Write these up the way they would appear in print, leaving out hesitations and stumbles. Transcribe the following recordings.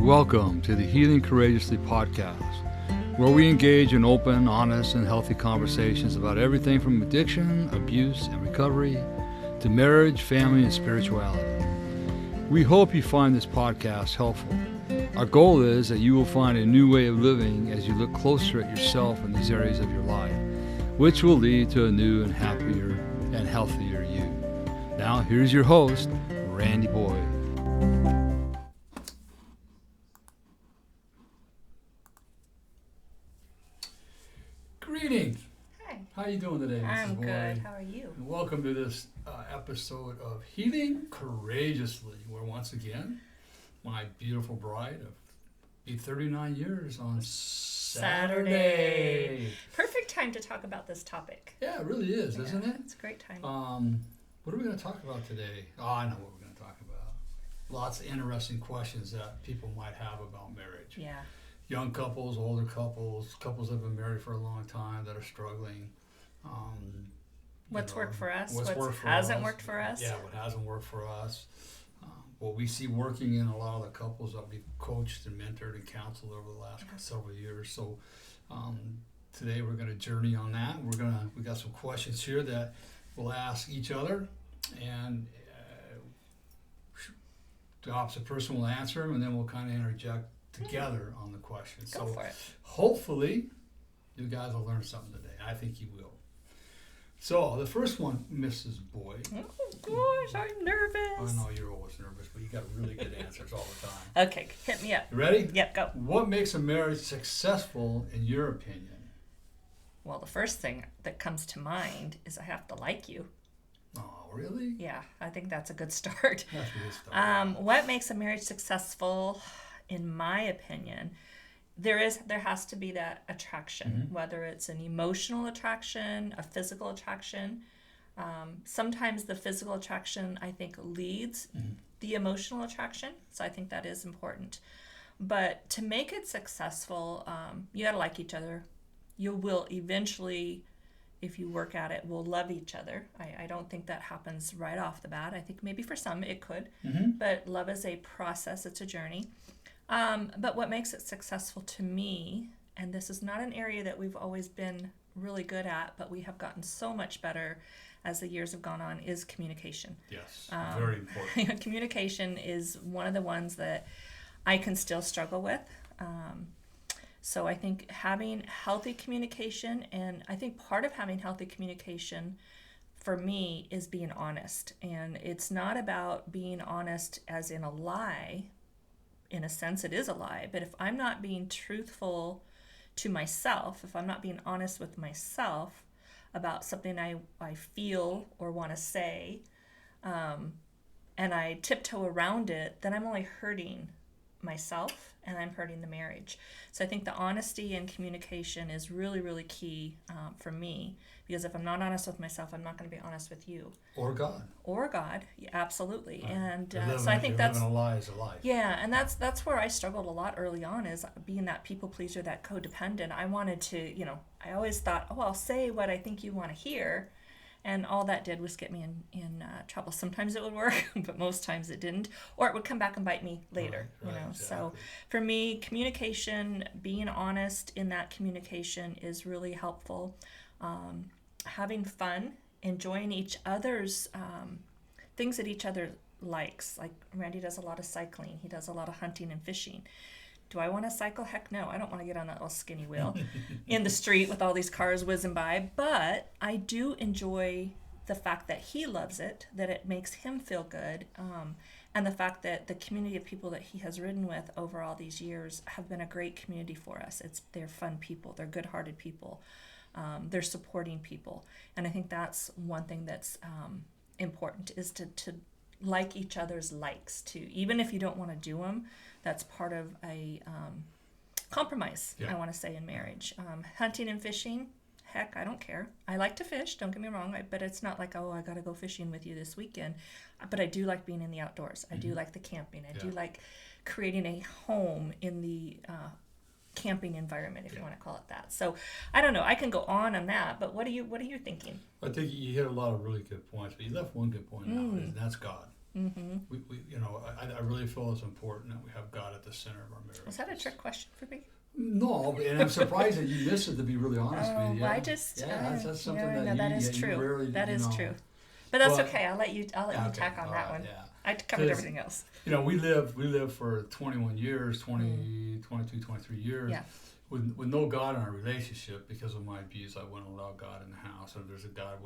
Welcome to the Healing Courageously podcast, where we engage in open, honest, and healthy conversations about everything from addiction, abuse, and recovery to marriage, family, and spirituality. We hope you find this podcast helpful. Our goal is that you will find a new way of living as you look closer at yourself in these areas of your life, which will lead to a new and happier and healthier you. Now, here's your host, Randy Boyd. Greetings. Hi. How are you doing today, Mrs. I'm Boyd? good. How are you? And welcome to this episode of Healing Courageously, where once again, my beautiful bride of be 39 years on Saturday. Perfect time to talk about this topic. Yeah, it really is, isn't it? It's a great time. What are we going to talk about today? Oh, I know what we're going to talk about. Lots of interesting questions that people might have about marriage. Yeah. Young couples, older couples, couples that have been married for a long time that are struggling. What's worked for us? What hasn't worked for us? Yeah, what hasn't worked for us. What we see working in a lot of the couples that we've coached and mentored and counseled over the last several years. So today we're going to journey on that. We got some questions here that we'll ask each other, and the opposite person will answer them, and then we'll kind of interject together on the question. Go for it. Hopefully you guys will learn something today. I think you will. So the first one, Mrs. Boyd. Oh gosh, I'm nervous. I know you're always nervous, but you got really good answers all the time. Okay, hit me up. You ready? Yep, go. What makes a marriage successful in your opinion? Well, the first thing that comes to mind is I have to like you. Oh, really? Yeah, I think that's a good start. That's a good start. What makes a marriage successful, in my opinion, there has to be that attraction, whether it's an emotional attraction, a physical attraction. Sometimes the physical attraction, I think, leads the emotional attraction. So I think that is important. But to make it successful, you got to like each other. You will eventually, if you work at it, will love each other. I don't think that happens right off the bat. I think maybe for some it could. But love is a process. It's a journey. But what makes it successful to me, and this is not an area that we've always been really good at, but we have gotten so much better as the years have gone on, is communication. Yes, very important. Communication is one of the ones that I can still struggle with. So I think having healthy communication, and I think part of having healthy communication for me is being honest. And it's not about being honest as in a lie. In a sense, it is a lie. But if I'm not being truthful to myself, if I'm not being honest with myself about something I feel or want to say, and I tiptoe around it, then I'm only hurting myself and I'm hurting the marriage. So I think the honesty and communication is really, really key for me, because if I'm not honest with myself, I'm not going to be honest with you. Or God. Or God, yeah, absolutely. Right. And so I think that's living a lie is a lie. Yeah, and that's where I struggled a lot early on, is being that people pleaser, that codependent. I wanted to, I always thought, I'll say what I think you want to hear. And all that did was get me in trouble. Sometimes it would work, but most times it didn't. Or it would come back and bite me later, Right, exactly. So for me, communication, being honest in that communication is really helpful. Having fun, enjoying each other's things that each other likes. Like Randy does a lot of cycling. He does a lot of hunting and fishing. Do I want to cycle? Heck no. I don't want to get on that little skinny wheel in the street with all these cars whizzing by. But I do enjoy the fact that he loves it, that it makes him feel good, and the fact that the community of people that he has ridden with over all these years have been a great community for us. They're fun people. They're good-hearted people. They're supporting people. And I think that's one thing that's important, is to like each other's likes too. Even if you don't want to do them, that's part of a compromise, I want to say, in marriage. Hunting and fishing, heck, I don't care. I like to fish, don't get me wrong, but it's not like, I got to go fishing with you this weekend. But I do like being in the outdoors. I do like the camping. I do like creating a home in the camping environment, if you want to call it that. So I don't know. I can go on that, but what are you thinking? I think you hit a lot of really good points, but you left one good point out, and that's God. We you know, I really feel it's important that we have God at the center of our marriage. Was that a trick question for me? No, and I'm surprised that you missed it, to be really honest with you. I just That's something no, that that is you true. rarely, That you is know. true. But that's Well, okay. I'll let you okay, tack on all that right, one. yeah. I covered 'Cause, everything else. You know, we lived for 21 years, 20, 22, 23 years. Yeah. With no God in our relationship. Because of my abuse, I wouldn't allow God in the house. And there's a God,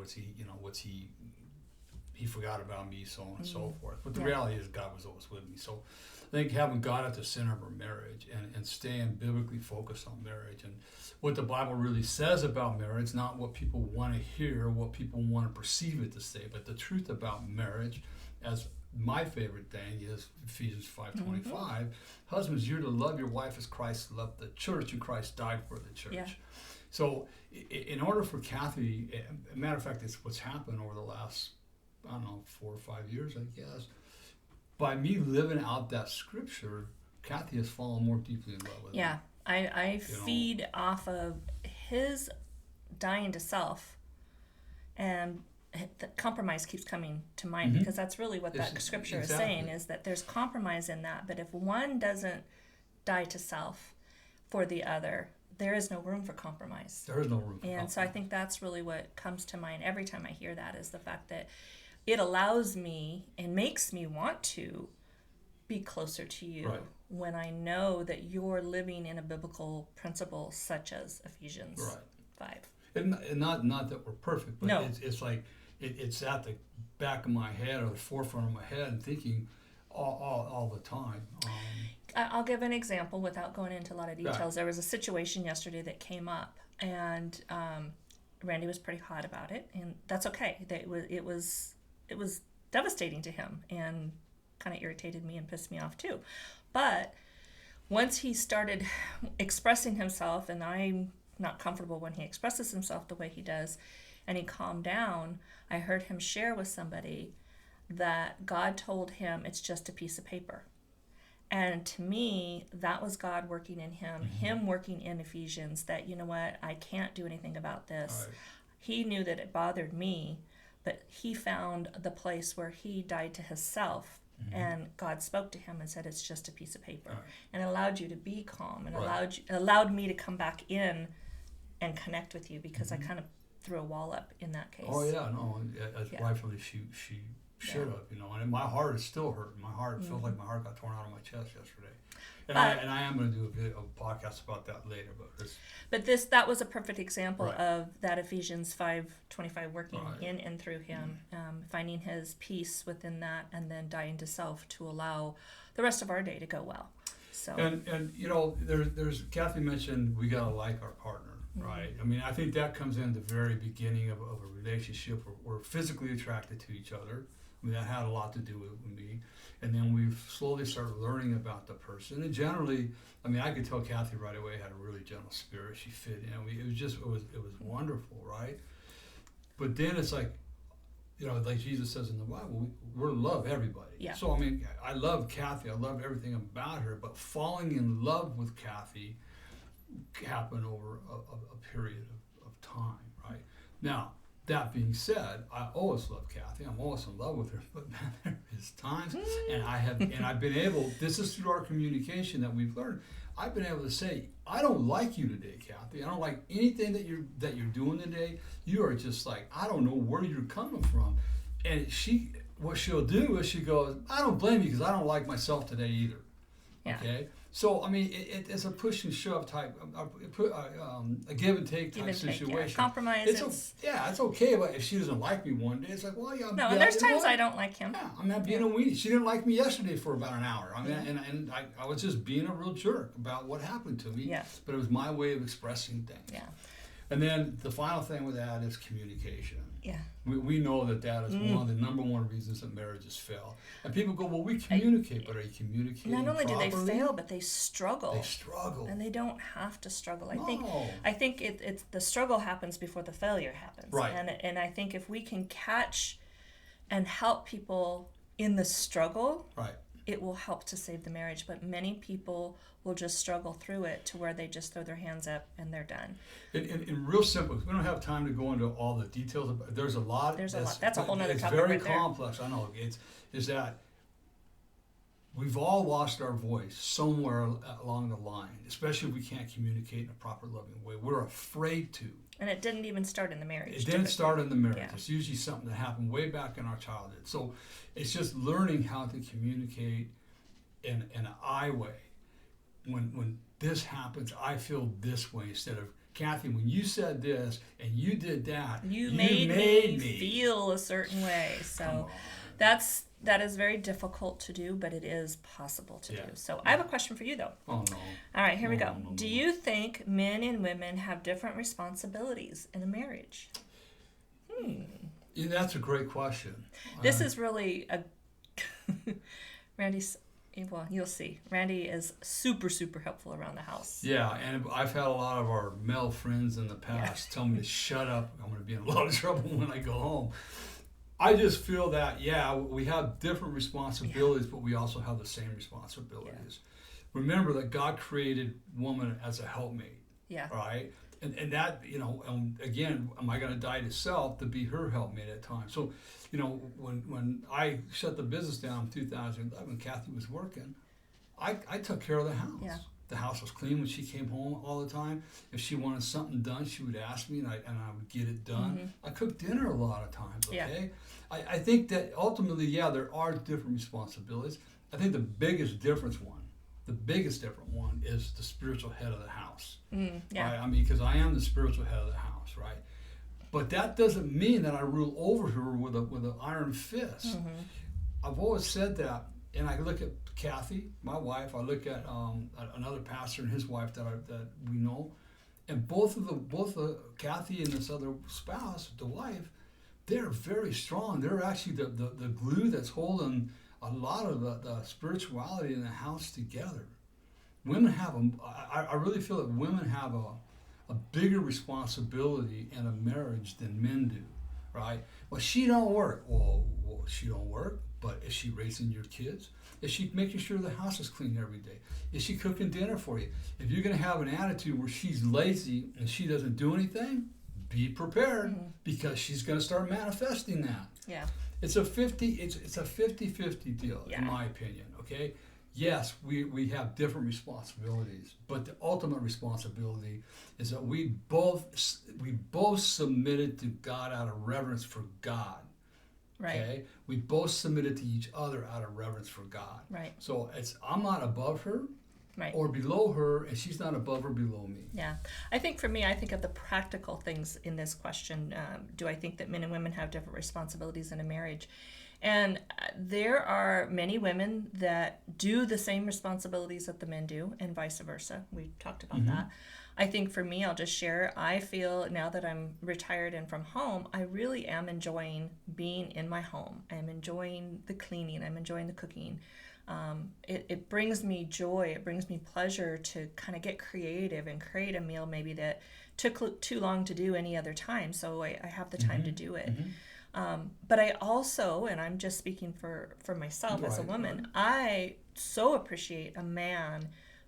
he forgot about me, so on and so forth. But the reality is God was always with me. So I think having God at the center of our marriage and staying biblically focused on marriage and what the Bible really says about marriage, not what people want to hear, what people want to perceive it to say, but the truth about marriage, as my favorite thing is Ephesians 5:25. Husbands, you're to love your wife as Christ loved the church, and Christ died for the church. Yeah. So in order for Cathy, a matter of fact, it's what's happened over the last, I don't know, 4 or 5 years, I guess. By me living out that scripture, Cathy has fallen more deeply in love with me. Yeah. I feed off of his dying to self, and the compromise keeps coming to mind because that's really what that scripture is saying, is that there's compromise in that. But if one doesn't die to self for the other, there is no room for compromise. There is no room for compromise. So I think that's really what comes to mind every time I hear that, is the fact that it allows me and makes me want to be closer to you when I know that you're living in a biblical principle such as Ephesians 5. And not that we're perfect, but No. it's like it's at the back of my head or the forefront of my head and thinking all the time. I'll give an example without going into a lot of details. There was a situation yesterday that came up, and Randy was pretty hot about it, and that's okay. It was devastating to him and kind of irritated me and pissed me off too. But once he started expressing himself, and I'm not comfortable when he expresses himself the way he does, and he calmed down, I heard him share with somebody that God told him it's just a piece of paper. And to me, that was God working in him, him working in Ephesians, that, you know what, I can't do anything about this. Right. He knew that it bothered me, but he found the place where he died to himself, and God spoke to him and said, it's just a piece of paper. Right. And it allowed you to be calm, and allowed me to come back in and connect with you, because I kind of threw a wall up in that case. Oh yeah, no, rightfully she should have, you know, and my heart is still hurting. My heart feels like my heart got torn out of my chest yesterday. And I am going to do a podcast about that later. But that was a perfect example of that Ephesians 5:25 working in and through him, finding his peace within that, and then dying to self to allow the rest of our day to go well. So and you know, there's Cathy mentioned we got to like our partner. Right. I mean, I think that comes in the very beginning of a relationship where we're physically attracted to each other. I mean, that had a lot to do with me. And then we've slowly started learning about the person. And generally, I mean, I could tell Cathy right away had a really gentle spirit. She fit in. It was wonderful, right? But then it's like, you know, like Jesus says in the Bible, we're to love everybody. Yeah. So, I mean, I love Cathy. I love everything about her. But falling in love with Cathy happened over a period of time, right? Now, that being said, I always love Cathy. I'm always in love with her, but man, there is times, and I've been able. This is through our communication that we've learned. I've been able to say, I don't like you today, Cathy. I don't like anything that you're doing today. You are just like, I don't know where you're coming from. And what she'll do is she goes, I don't blame you because I don't like myself today either. Yeah. Okay. So, I mean, it's a push and shove type, a give and take type situation. Yeah. Compromise. It's okay, but if she doesn't like me one day, it's like, well, yeah. No, and there's times I don't like him. Yeah, I'm not being a weenie. She didn't like me yesterday for about an hour. I mean, and I was just being a real jerk about what happened to me. Yeah. But it was my way of expressing things. Yeah. And then the final thing with that is communication. Yeah. We know that is one of the number one reasons that marriages fail. And people go, well, we communicate, but are you communicating Not only properly? do they fail, but they struggle. They struggle. And they don't have to struggle. I think it's the struggle happens before the failure happens. Right. And I think if we can catch and help people in the struggle, right, it will help to save the marriage. But many people will just struggle through it to where they just throw their hands up and they're done. In real simple, we don't have time to go into all the details. There's a lot. There's a lot. That's a whole nother topic. It's very right complex. I know. Is that we've all lost our voice somewhere along the line, especially if we can't communicate in a proper, loving way. We're afraid to. And it didn't even start in the marriage. It didn't start in the marriage. Yeah. It's usually something that happened way back in our childhood. So it's just learning how to communicate in an I way. When this happens, I feel this way, instead of, Cathy, when you said this and you did that, you made me feel a certain way. So that is very difficult to do, but it is possible to do. So I have a question for you, though. Oh, no. All right, here we go. Do you think men and women have different responsibilities in a marriage? Yeah, that's a great question. This is really a... Randy's... Well, you'll see. Randy is super, super helpful around the house. Yeah, and I've had a lot of our male friends in the past tell me to shut up. I'm going to be in a lot of trouble when I go home. I just feel that, we have different responsibilities, but we also have the same responsibilities. Remember that God created woman as a helpmate. Yeah. Right? And that, again, am I going to die to self to be her helpmate at times? So, when I shut the business down in 2011, Cathy was working, I took care of the house. Yeah. The house was clean when she came home all the time. If she wanted something done, she would ask me, and I would get it done. Mm-hmm. I cooked dinner a lot of times, okay? Yeah. I think that ultimately, there are different responsibilities. I think the biggest different one is the spiritual head of the house. Yeah. Right? I mean, because I am the spiritual head of the house, right? But that doesn't mean that I rule over her with an iron fist. Mm-hmm. I've always said that, and I look at Cathy, my wife. I look at another pastor and his wife that we know, and both the Cathy and this other spouse, the wife, they're very strong. They're actually the glue that's holding a lot of the spirituality in the house together. Women have I really feel that women have a bigger responsibility in a marriage than men do, right? Well, she don't work. Well, she don't work, but is she raising your kids? Is she making sure the house is clean every day? Is she cooking dinner for you? If you're going to have an attitude where she's lazy and she doesn't do anything, be prepared, because she's going to start manifesting that. Yeah. It's a 50-50 deal, in my opinion, okay? Yes, we have different responsibilities, but the ultimate responsibility is that we both submitted to God out of reverence for God. Right. Okay? We both submitted to each other out of reverence for God. Right. So I'm not above her. Right. Or below her, and she's not above or below me. Yeah. I think for me, I think of the practical things in this question. Do I think that men and women have different responsibilities in a marriage? And there are many women that do the same responsibilities that the men do, and vice versa. We talked about that. I think for me, I'll just share, I feel now that I'm retired and from home, I really am enjoying being in my home. I'm enjoying the cleaning. I'm enjoying the cooking. It brings me joy. It brings me pleasure to kind of get creative and create a meal maybe that took too long to do any other time. So I have the time to do it. But I also, and I'm just speaking for myself as a woman, I so appreciate a man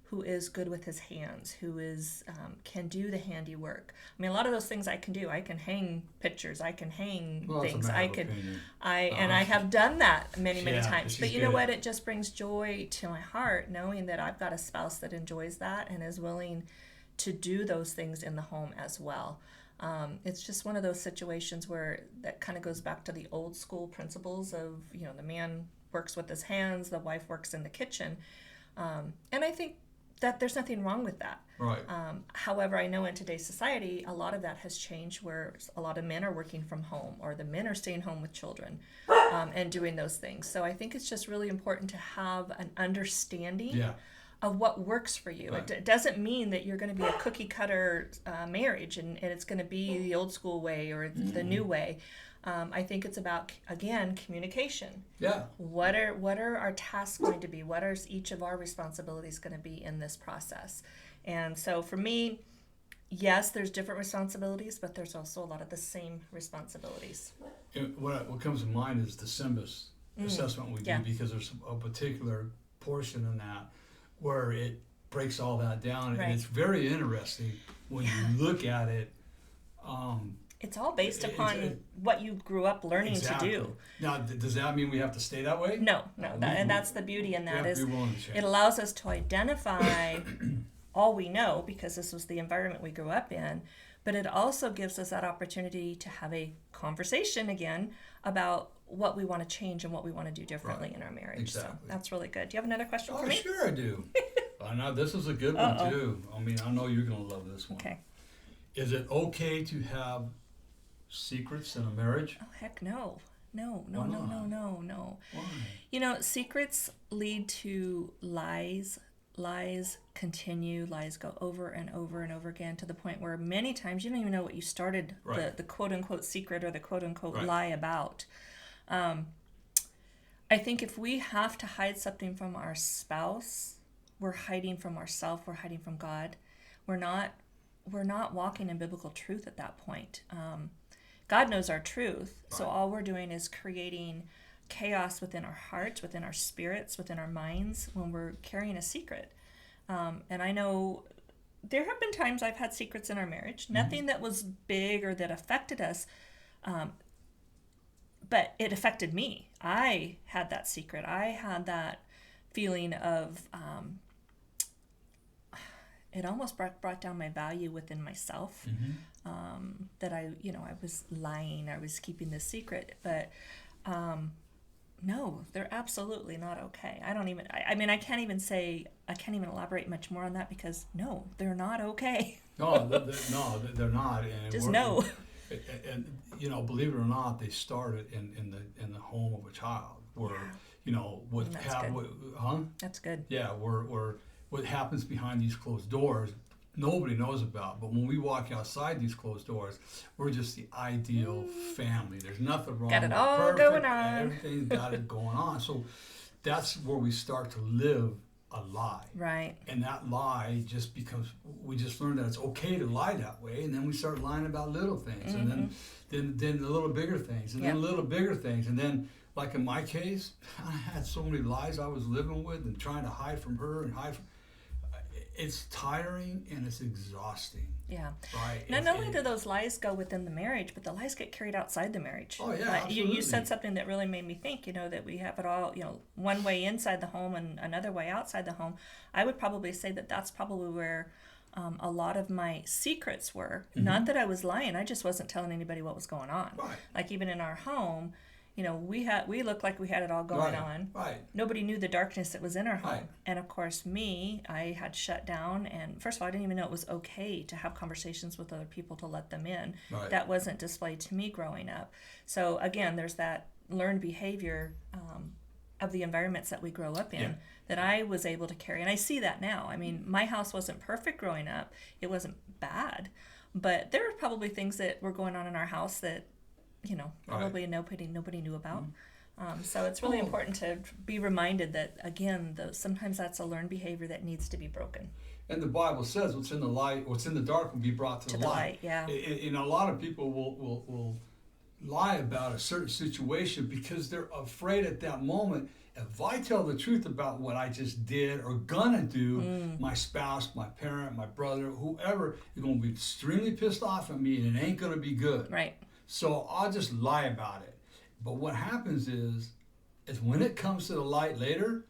who is good with his hands, who is can do the handiwork. I mean, a lot of those things I can do. I can hang pictures. I can hang things. I have done that many times. But you know what? It just brings joy to my heart knowing that I've got a spouse that enjoys that and is willing to do those things in the home as well. It's just one of those situations where that kind of goes back to the old school principles of, the man works with his hands, the wife works in the kitchen. And I think that there's nothing wrong with that. Right. However, I know in today's society, a lot of that has changed where a lot of men are working from home, or the men are staying home with children and doing those things. So I think it's just really important to have an understanding of what works for you. Right. It doesn't mean that you're going to be a cookie cutter marriage and it's going to be the old school way or the new way. I think it's about, again, communication. Yeah. What are our tasks going to be? What are each of our responsibilities going to be in this process? And so for me, yes, there's different responsibilities, but there's also a lot of the same responsibilities. What comes to mind is the Simbas assessment we do, because there's a particular portion in that where it breaks all that down, and it's very interesting when you look at it. It's all based upon what you grew up learning to do. Now, does that mean we have to stay that way? No. And that's the beauty in that, is it allows us to identify all we know, because this was the environment we grew up in, but it also gives us that opportunity to have a conversation again about what we want to change and what we want to do differently in our marriage. Exactly. So that's really good. Do you have another question for me? Sure I do. I know this is a good one too. I mean, I know you're going to love this one. Okay. Is it okay to have secrets in a marriage? Oh, heck no. No. Why? You know, secrets lead to lies. Lies continue. Lies go over and over and over again, to the point where many times you don't even know what you started the quote-unquote secret or the quote-unquote lie about. I think if we have to hide something from our spouse, we're hiding from ourselves, we're hiding from God. We're not walking in biblical truth at that point. God knows our truth, so all we're doing is creating chaos within our hearts, within our spirits, within our minds when we're carrying a secret. And I know there have been times I've had secrets in our marriage, nothing that was big or that affected us, but it affected me. I had that secret. I had that feeling of, it almost brought down my value within myself, that I was lying, I was keeping this secret, but no, they're absolutely not okay. I can't even elaborate much more on that, because no, they're not okay. No, they're not. And just no. And believe it or not, they started in the home of a child, where That's good. Yeah, where what happens behind these closed doors, nobody knows about. But when we walk outside these closed doors, we're just the ideal family. There's nothing wrong. Got it all going on. Everything's got it going on. So that's where we start to live a lie. Right. And that lie just becomes, we just learn that it's okay to lie that way, and then we start lying about little things, and then the little bigger things, and then little bigger things, and then, like in my case, I had so many lies I was living with and trying to hide from her and hide from. It's tiring and it's exhausting. Yeah. Right. Not only do those lies go within the marriage, but the lies get carried outside the marriage. Oh, yeah, absolutely. You said something that really made me think, that we have it all, one way inside the home and another way outside the home. I would probably say that that's probably where a lot of my secrets were. Not that I was lying, I just wasn't telling anybody what was going on. Right. Like even in our home, we looked like we had it all going on. Right. Nobody knew the darkness that was in our home. Right. And of course, I had shut down. And first of all, I didn't even know it was okay to have conversations with other people, to let them in. Right. That wasn't displayed to me growing up. So again, there's that learned behavior of the environments that we grow up in that I was able to carry. And I see that now. I mean, my house wasn't perfect growing up. It wasn't bad. But there were probably things that were going on in our house that probably nobody knew about. So it's really important to be reminded that, again, sometimes that's a learned behavior that needs to be broken. And the Bible says what's in the light, what's in the dark will be brought to the light. Yeah. A lot of people will lie about a certain situation because they're afraid at that moment, if I tell the truth about what I just did or gonna do, my spouse, my parent, my brother, whoever, is gonna be extremely pissed off at me, and it ain't gonna be good. Right. So I'll just lie about it. But what happens is when it comes to the light later,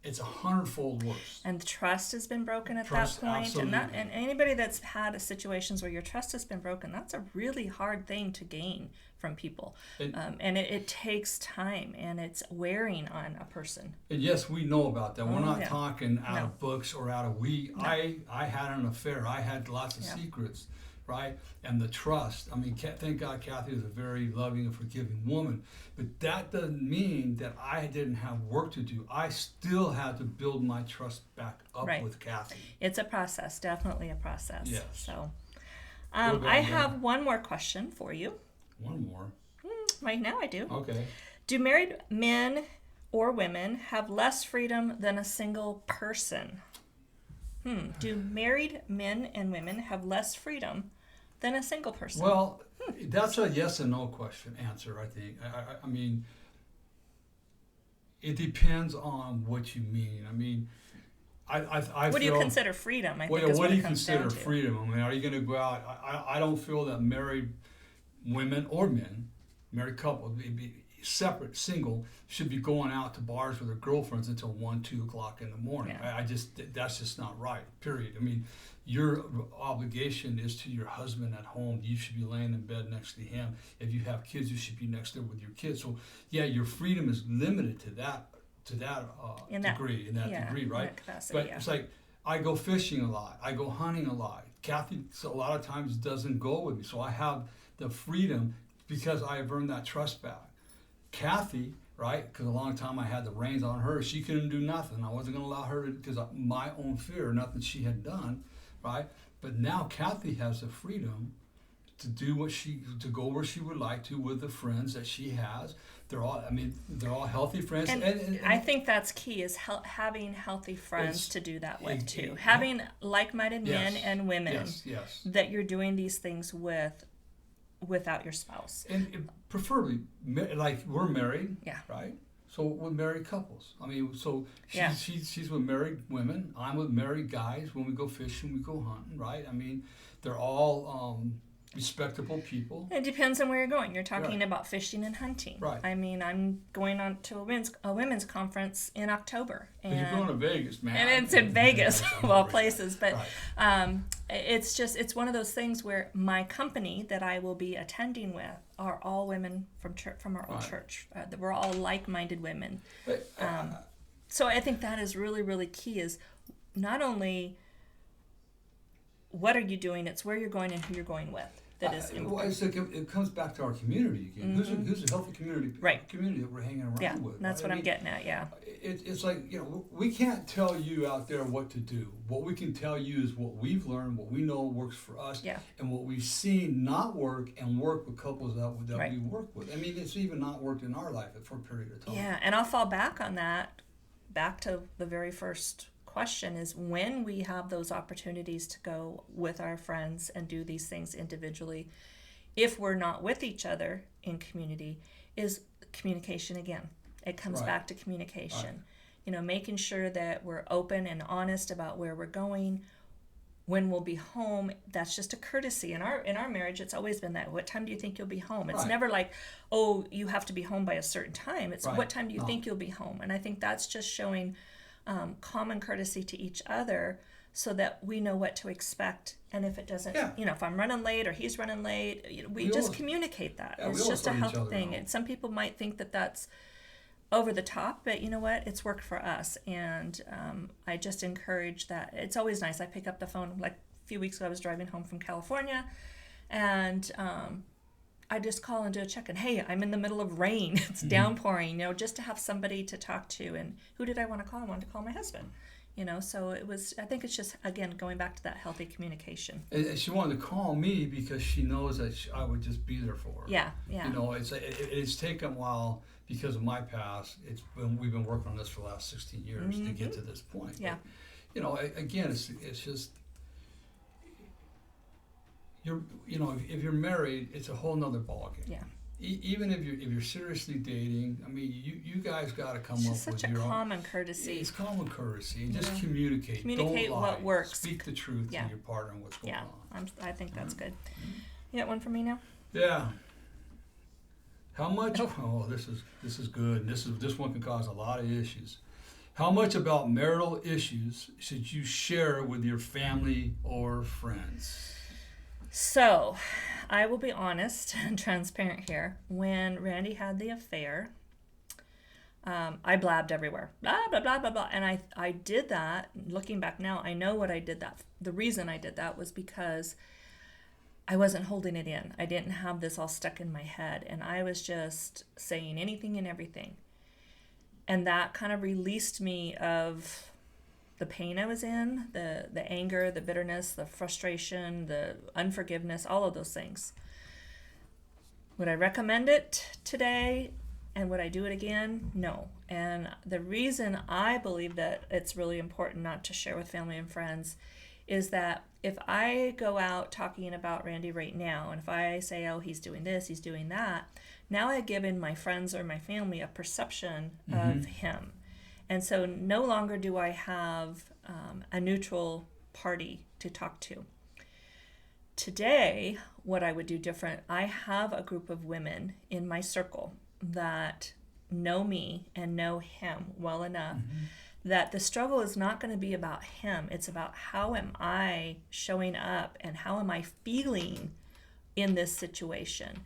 it's 100-fold worse. And trust has been broken at Trust, that point. absolutely. And anybody that's had situations where your trust has been broken, that's a really hard thing to gain from people. And it takes time, and it's wearing on a person. And yes, we know about that. We're not yeah. talking out No. of books or out of I had an affair. I had lots of secrets. Right? And the trust. I mean, thank God Kathy was a very loving and forgiving woman. But that doesn't mean that I didn't have work to do. I still had to build my trust back up with Kathy. It's a process, definitely a process. Yes. So I have one more question for you. One more? Right now I do. Okay. Do married men or women have less freedom than a single person? Do married men and women have less freedom than a single person? Well, that's a yes and no answer, I think. I mean, It depends on what you mean. I mean, I What do feel, you consider freedom? I think well, is what what do it you comes consider down to. freedom? I mean, are you going to go out? I don't feel that married women or men, married couples, be separate, single, should be going out to bars with their girlfriends until 1, 2 o'clock in the morning. Yeah. That's just not right, period. I mean, your obligation is to your husband at home. You should be laying in bed next to him. If you have kids, you should be next there with your kids. So, yeah, your freedom is limited to that degree, right? In that capacity, But it's like, I go fishing a lot. I go hunting a lot. Kathy, a lot of times, doesn't go with me. So I have the freedom because I have earned that trust back. Kathy, right, because a long time I had the reins on her. She couldn't do nothing. I wasn't going to allow her to, because of my own fear, nothing she had done, right? But now Kathy has the freedom to do to go where she would like to with the friends that she has. They're all healthy friends. And I think that's key, is having healthy friends to do that with too. Having like-minded men and women that you're doing these things without your spouse. And preferably, like, we're married, Yeah. right? So we're married couples. I mean, so she's with married women. I'm with married guys. When we go fishing, we go hunting, right? I mean, they're all respectable people. It depends on where you're going. You're talking about fishing and hunting. Right. I mean, I'm going on to a women's conference in October. But you're going to Vegas, man. And it's in Vegas, of all places. But right. it's one of those things where my company that I will be attending with are all women from our old church. We're all like-minded women. But, so I think that is really, really key, is not only what are you doing, it's where you're going and who you're going with. That is important. It comes back to our community again. Mm-hmm. Who's a healthy community that we're hanging around with? That's what I'm getting at, It's like, we can't tell you out there what to do. What we can tell you is what we've learned, what we know works for us, and what we've seen not work and work with couples that we work with. I mean, it's even not worked in our life for a period of time. Yeah, and I'll fall back on that, back to the very first question, is when we have those opportunities to go with our friends and do these things individually, if we're not with each other in community, is communication again. It comes back to communication. Making sure that we're open and honest about where we're going, when we'll be home. That's just a courtesy. In our marriage, it's always been that. What time do you think you'll be home? It's never like, oh, you have to be home by a certain time. It's what time do you think you'll be home? And I think that's just showing common courtesy to each other, so that we know what to expect. And if it doesn't, if I'm running late or he's running late, we just communicate that. It's just a healthy thing. And some people might think that that's over the top, but you know what? It's worked for us. And I just encourage that. It's always nice. I pick up the phone. Like a few weeks ago, I was driving home from California, and I just call and do a check-in. Hey, I'm in the middle of rain. It's downpouring, just to have somebody to talk to. And who did I want to call? I wanted to call my husband. So I think it's just, again, going back to that healthy communication. And she wanted to call me because she knows that I would just be there for her. Yeah. It's taken a while because of my past. We've been working on this for the last 16 years to get to this point. Yeah. But, again, it's just, if you're married, it's a whole nother ballgame. Yeah. Even if you're seriously dating, I mean, you guys got to come up with your own. It's such a common courtesy. It's common courtesy. Just communicate. Communicate Don't lie. what works. Speak the truth to your partner and what's going on. I think that's good. You got one for me now? Yeah. How much? Oh, this is good. This one can cause a lot of issues. How much about marital issues should you share with your family or friends? So, I will be honest and transparent here. When Randy had the affair, I blabbed everywhere. Blah, blah, blah, blah, blah. And I did that. Looking back now, I know what I did that. The reason I did that was because I wasn't holding it in. I didn't have this all stuck in my head. And I was just saying anything and everything. And that kind of released me of the pain I was in, the anger, the bitterness, the frustration, the unforgiveness, all of those things. Would I recommend it today? And would I do it again? No. And the reason I believe that it's really important not to share with family and friends is that if I go out talking about Randy right now, and if I say, oh, he's doing this, he's doing that, now I've given my friends or my family a perception of him. And so no longer do I have a neutral party to talk to. Today, what I would do different, I have a group of women in my circle that know me and know him well enough that the struggle is not going to be about him. It's about how am I showing up and how am I feeling in this situation.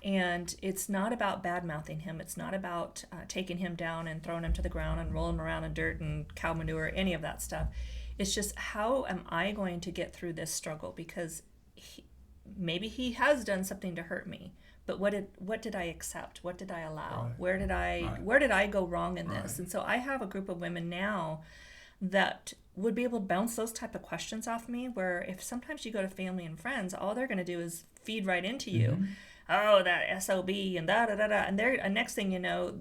And it's not about bad-mouthing him. It's not about taking him down and throwing him to the ground and rolling him around in dirt and cow manure, any of that stuff. It's just, how am I going to get through this struggle? Because maybe he has done something to hurt me, but what did I accept? What did I allow? Right. Where did I go wrong in this? And so I have a group of women now that would be able to bounce those type of questions off me, where if sometimes you go to family and friends, all they're going to do is feed right into you. Oh, that SOB and da-da-da-da. And next thing you know,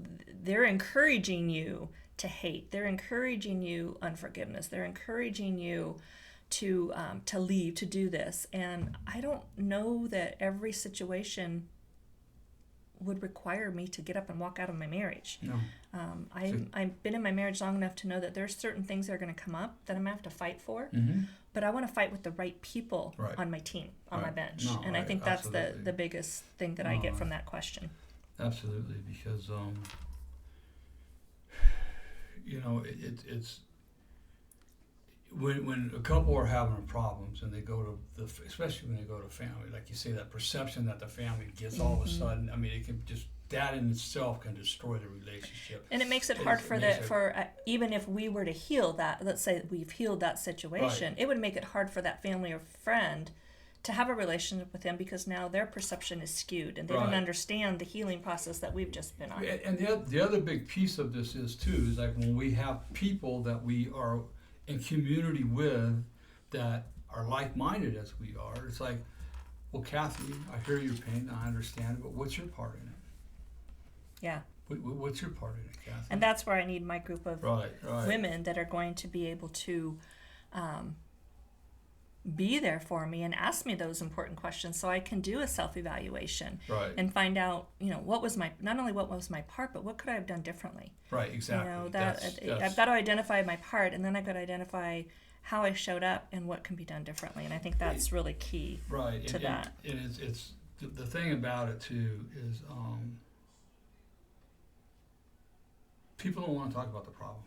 they're encouraging you to hate. They're encouraging you unforgiveness. They're encouraging you to leave, to do this. And I don't know that every situation would require me to get up and walk out of my marriage. No. I've been in my marriage long enough to know that there's certain things that are going to come up that I'm going to have to fight for. But I want to fight with the right people on my team, on my bench. No, and I think that's absolutely. the biggest thing that I get from that question. Absolutely, because it's when a couple are having problems and they go to especially when they go to family, like you say, that perception that the family gets all of a sudden, I mean, it can just, that in itself can destroy the relationship. And it makes it hard even if we were to heal that, let's say we've healed that situation, it would make it hard for that family or friend to have a relationship with them, because now their perception is skewed and they don't understand the healing process that we've just been on. And the other big piece of this is like when we have people that we are in community with that are like-minded as we are, it's like, well, Cathy, I hear your pain, I understand it, but what's your part in it? Yeah. What's your part in it, Cathy? And that's where I need my group of women that are going to be able to be there for me and ask me those important questions, so I can do a self-evaluation and find out, not only what was my part, but what could I have done differently. Right, exactly. I've got to identify my part, and then I've got to identify how I showed up and what can be done differently. And I think that's really key to that. It's the thing about it too is people don't want to talk about the problem.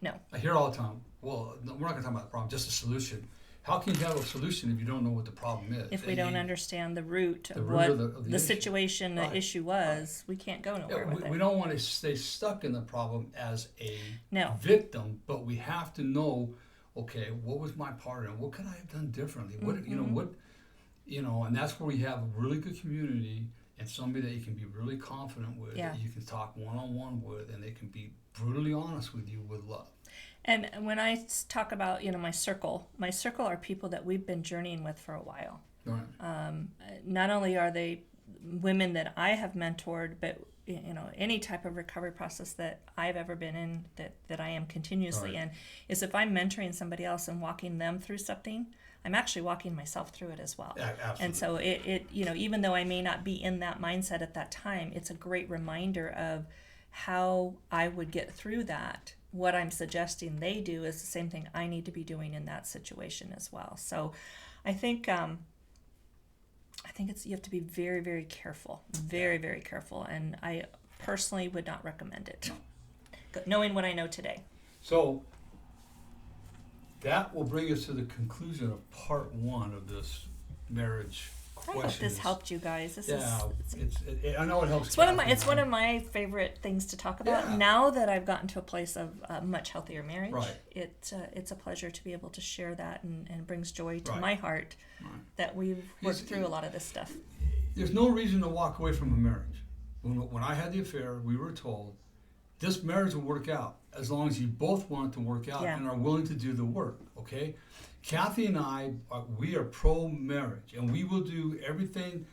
No. I hear all the time, well, we're not going to talk about the problem, just a solution. How can you have a solution if you don't know what the problem is? If we don't understand the root of what the situation, the issue was, we can't go nowhere with it. We don't want to stay stuck in the problem as a victim, but we have to know, okay, what was my part in it? What could I have done differently? And that's where we have a really good community and somebody that you can be really confident with, that you can talk one-on-one with, and they can be brutally honest with you with love. And when I talk about, my circle are people that we've been journeying with for a while. Right. Not only are they women that I have mentored, but any type of recovery process that I've ever been in, that I am continuously in, is if I'm mentoring somebody else and walking them through something, I'm actually walking myself through it as well. Absolutely. And so it even though I may not be in that mindset at that time, it's a great reminder of how I would get through that. What I'm suggesting they do is the same thing I need to be doing in that situation as well. So I think you have to be very, very careful, very, very careful. And I personally would not recommend it, knowing what I know today. So that will bring us to the conclusion of part 1 of this marriage I hope this helped you guys. I know it helps. It's one of my favorite things to talk about. Yeah. Now that I've gotten to a place of a much healthier marriage, it's a pleasure to be able to share that, and brings joy to my heart that we've worked through a lot of this stuff. There's no reason to walk away from a marriage. When I had the affair, we were told this marriage will work out as long as you both want it to work out and are willing to do the work. Okay. Cathy and I, we are pro-marriage, and we will do everything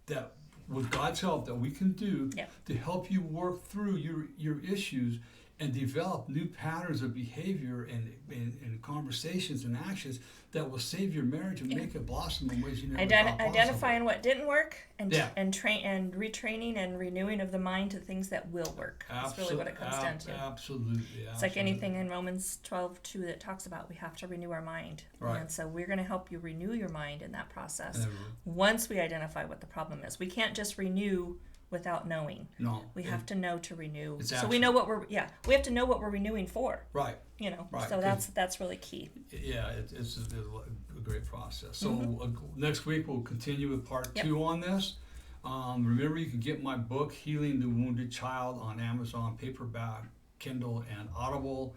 that, with God's help, that we can do to help you work through your issues and develop new patterns of behavior and conversations and actions that will save your marriage and make it blossom in ways you never thought possible. Identifying what didn't work and retraining and renewing of the mind to things that will work. That's really what it comes down to. Absolutely. It's like anything in Romans 12:2 that talks about we have to renew our mind. Right. And so we're going to help you renew your mind in that process once we identify what the problem is. We can't just renew without knowing. No. We have to know to renew. So we know what we have to know what we're renewing for. Right. Right. So that's really key. Yeah, it's a great process. So next week we'll continue with part 2 on this. Remember, you can get my book, Healing the Wounded Child, on Amazon, paperback, Kindle, and Audible.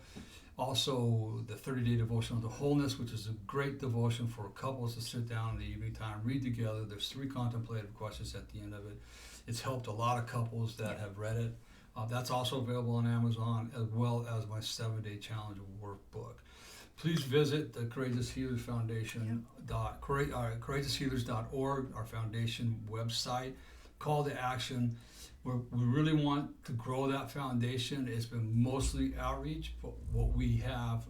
Also, the 30-day devotion to wholeness, which is a great devotion for couples to sit down in the evening time, read together. There's 3 contemplative questions at the end of it. It's helped a lot of couples that have read it. That's also available on Amazon, as well as my 7-day challenge workbook. Please visit the Courageous Healers Foundation, courageoushealers.org, our foundation website. Call to action. We really want to grow that foundation. It's been mostly outreach, but what we have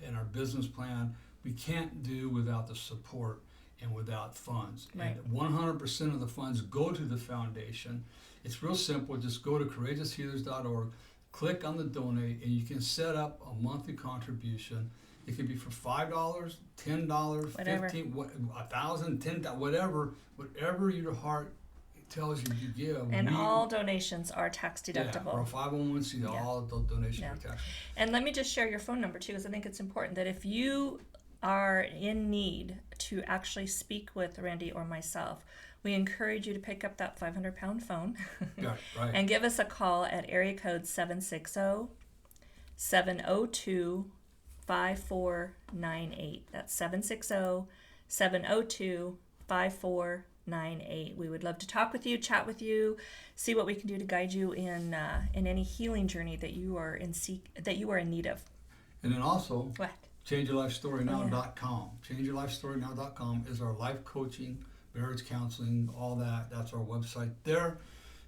in our business plan, we can't do without the support and without funds. Right. And 100% of the funds go to the foundation. It's real simple. Just go to courageoushealers.org, click on the donate, and you can set up a monthly contribution. It could be for $5, $10, $15, $1,000, $10, whatever your heart tells you to give. And all donations are tax deductible. Yeah, or a 501c, all donations are tax. And let me just share your phone number too, because I think it's important that if you are in need to actually speak with Randy or myself, we encourage you to pick up that 500-pound phone and give us a call at area code 760-702-5498. That's 760-702-5498. We would love to talk with you, chat with you, see what we can do to guide you in any healing journey that you are in need of. And then also, what? ChangeYourLifeStoryNow.com. ChangeYourLifeStoryNow.com is our life coaching, marriage counseling, all that. That's our website there.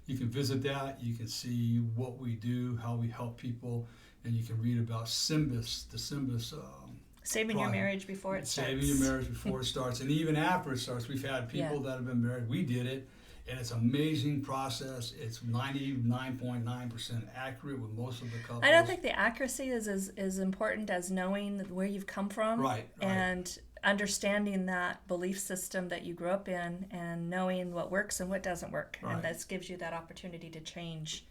You can visit that. You can see what we do, how we help people, and you can read about SYMBIS, the SYMBIS Saving your marriage before it starts. Saving your marriage before it starts. And even after it starts, we've had people that have been married. We did it, and it's an amazing process. It's 99.9% accurate with most of the couples. I don't think the accuracy is as important as knowing where you've come from. Right. And understanding that belief system that you grew up in and knowing what works and what doesn't work. Right. And this gives you that opportunity to change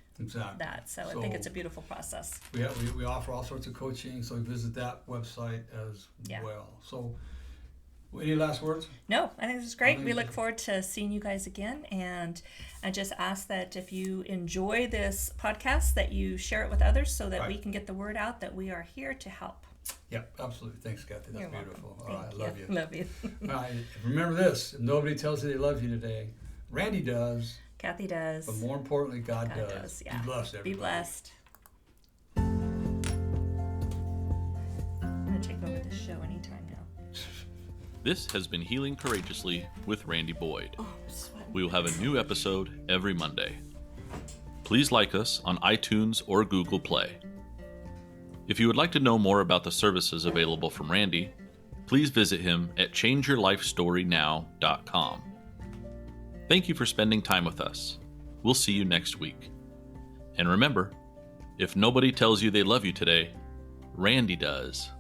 that. So I think it's a beautiful process. We offer all sorts of coaching, so visit that website as well. So any last words? No, I think this is great. We look forward to seeing you guys again, and I just ask that if you enjoy this podcast, that you share it with others so that we can get the word out that we are here to help. Yep, absolutely. Thanks, Kathy. That's beautiful. All right, love you. Love you. All right, remember this: if nobody tells you they love you today, Randy does. Kathy does. But more importantly, God does. Yeah. Be blessed, everybody. Be blessed. I'm going to take over this show anytime now. This has been Healing Courageously with Randy Boyd. Oh, I'm sweating. We will have a new episode every Monday. Please like us on iTunes or Google Play. If you would like to know more about the services available from Randy, please visit him at ChangeYourLifeStoryNow.com. Thank you for spending time with us. We'll see you next week. And remember, if nobody tells you they love you today, Randy does.